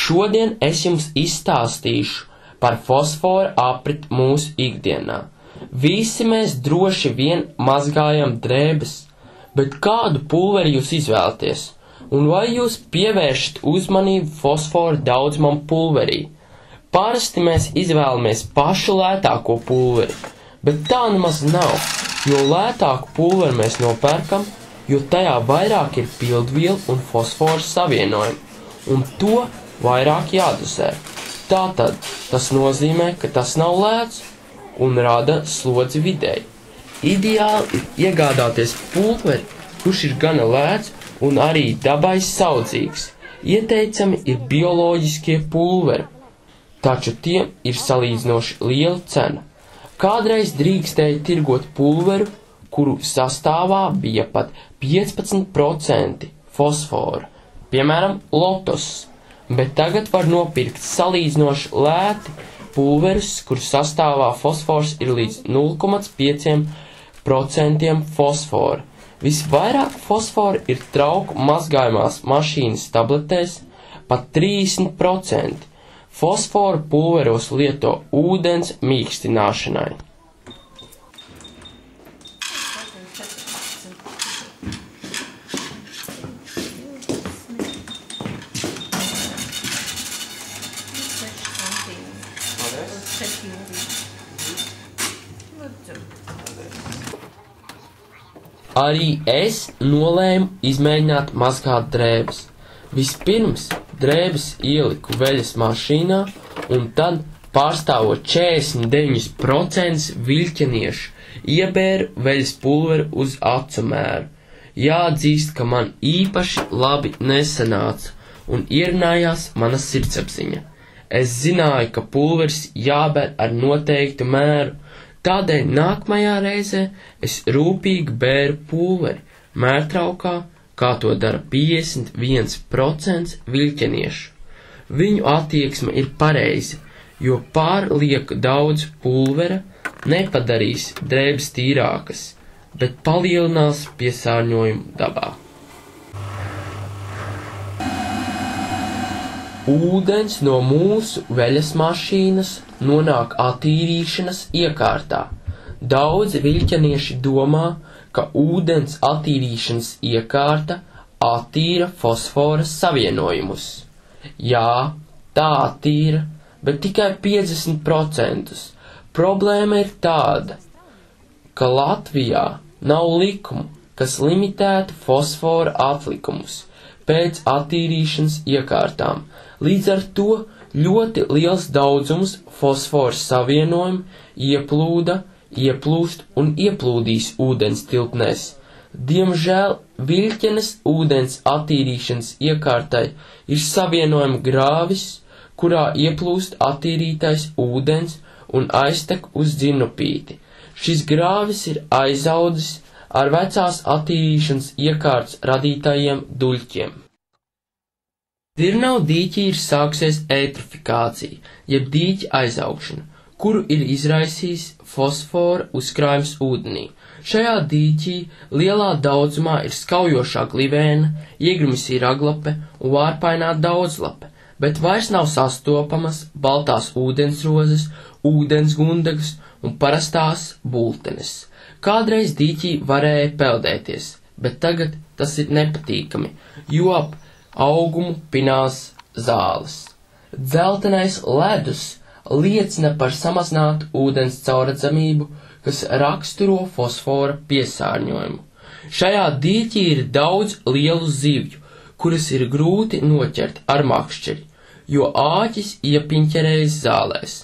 Šodien es jums izstāstīšu par fosfora apriti mūsu ikdienā. Visi mēs droši vien mazgājam drēbes, bet kādu pulveri jūs izvēlaties? Un vai jūs pievēršat uzmanību fosfora daudzumam pulverī? Parasti mēs izvēlamies pašu lētāko pulveri, bet tā nemaz nav, jo lētāku pulveri mēs nopērkam, jo tajā vairāk ir pildvielu un fosfora savienojumi, un to vairāk jādozē. Tātad tas nozīmē, ka tas nav lēts un rada slodzi videi. Ideāli ir iegādāties pulveri, kurš ir gana lēts un arī dabai saudzīgs. Ieteicami ir bioloģiskie pulveri, taču tiem ir salīdzinoši liela cena. Kādreiz drīkstēja tirgot pulveru, kuru sastāvā bija pat 15% fosfora, piemēram, Lotos, bet tagad var nopirkt salīdzinoši lēti pulverus, kuru sastāvā fosfors ir līdz 0,5% fosfora. Visvairāk fosfora ir trauku mazgājumās mašīnas tabletēs, pat 30%. Fosforu pulveros lieto ūdens mīkstināšanai. Arī es nolēmu izmēģināt mazgāt drēbes. Vispirms drēbes ieliku veļas mašīnā, un tad, pārstāvot 49% viļķeniešu, iebēru veļas pulveri uz acu mēru. Jāatzīst, ka man īpaši labi nesanāca, un ierunājās mana sirdsapziņa. Es zināju, ka pulveris jāber ar noteiktu mēru, tādēļ nākamajā reizē es rūpīgi bēru pulveri mērtraukā, kā to dara 51% viļķeniešu. Viņu attieksme ir pareiza, jo pārlieku daudz pulvera nepadarīs drēbes tīrākas, bet palielinās piesārņojumu dabā. Ūdens no mūsu veļas mašīnas nonāk attīrīšanas iekārtā. Daudzi viļķenieši domā, ka ūdens attīrīšanas iekārta attīra fosfora savienojumus. Jā, tā attīra, bet tikai 50%. Problēma ir tāda, ka Latvijā nav likumu, kas limitētu fosfora atlikumus pēc attīrīšanas iekārtām. Līdz ar to ļoti liels daudzums fosfora savienojumu ieplūst un ieplūdīs ūdens tilpnēs. Diemžēl viļķenes ūdens attīrīšanas iekārtai ir savienojuma grāvis, kurā ieplūst attīrītais ūdens un aiztek uz dzirnupīti. Šis grāvis ir aizaudzis ar vecās attīrīšanas iekārtas radītajiem duļķiem. Dzirnavu dīķī ir sāksies eitrofikācija, jeb dīķa aizaugšana, kuru ir izraisījis fosfora uzkrājums ūdenī. Šajā dīķī lielā daudzumā ir skaujošā glivēna, iegrimisī raglape un vārpainā daudzlape, bet vairs nav sastopamas baltās ūdensrozes, ūdensgundagas un parastās bultenes. Kādreiz dīķī varēja peldēties, bet tagad tas ir nepatīkami, jo ap augumu pinās zāles. Dzeltenais ledus liecina par samazinātu ūdens caurredzamību, kas raksturo fosfora piesārņojumu. Šajā dīķī ir daudz lielu zivju, kuras ir grūti noķert ar makšķeri, jo āķis iepiņķerējas zālēs.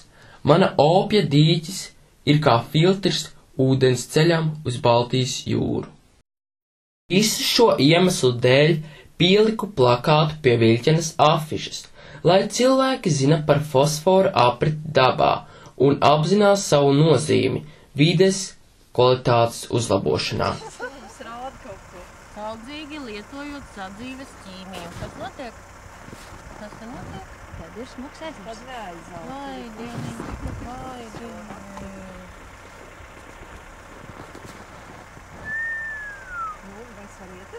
Mana opja dīķis ir kā filtrs ūdens ceļam uz Baltijas jūru. Visu šo iemeslu dēļ pieliku plakātu pie viļķenes afišas, lai cilvēki zina par fosforu apriti dabā un apzinās savu nozīmi vides kvalitātes uzlabošanā. Tas rāda kaut ko. Saudzīgi lietojot sadzīves ķīmiju. Kas notiek? Kas te notiek? Tad ir smuks ezers. Tad neaizaug. Vai dieniņi, vai dieniņi. Nu, vai salieti?